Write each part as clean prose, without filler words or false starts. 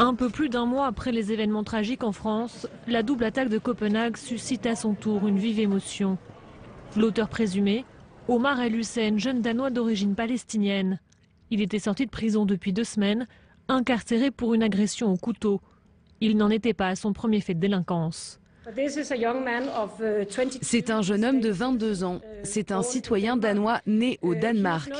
Un peu plus d'un mois après les événements tragiques en France, la double attaque de Copenhague suscite à son tour une vive émotion. L'auteur présumé, Omar El Hussein, jeune Danois d'origine palestinienne. Il était sorti de prison depuis 2 semaines, incarcéré pour une agression au couteau. Il n'en était pas à son premier fait de délinquance. C'est un jeune homme de 22 ans. C'est un citoyen danois né au Danemark.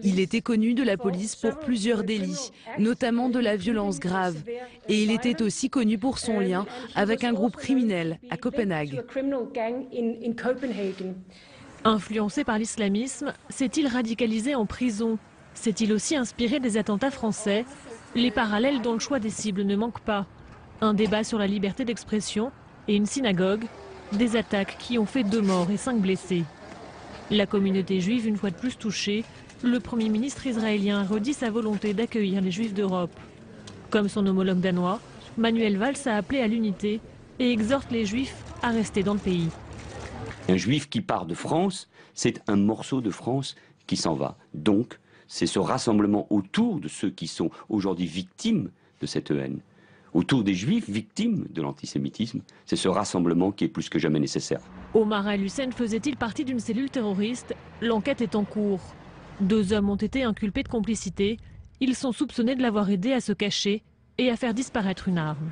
Il était connu de la police pour plusieurs délits, notamment de la violence grave. Et il était aussi connu pour son lien avec un groupe criminel à Copenhague. Influencé par l'islamisme, s'est-il radicalisé en prison? S'est-il aussi inspiré des attentats français? Les parallèles dans le choix des cibles ne manquent pas. Un débat sur la liberté d'expression et une synagogue, des attaques qui ont fait 2 morts et 5 blessés. La communauté juive une fois de plus touchée, le Premier ministre israélien redit sa volonté d'accueillir les juifs d'Europe. Comme son homologue danois, Manuel Valls a appelé à l'unité et exhorte les juifs à rester dans le pays. Un juif qui part de France, c'est un morceau de France qui s'en va. Donc, c'est ce rassemblement autour de ceux qui sont aujourd'hui victimes de cette haine, autour des juifs victimes de l'antisémitisme, c'est ce rassemblement qui est plus que jamais nécessaire. Omar El Hussein faisait-il partie d'une cellule terroriste? L'enquête est en cours. 2 hommes ont été inculpés de complicité. Ils sont soupçonnés de l'avoir aidé à se cacher et à faire disparaître une arme.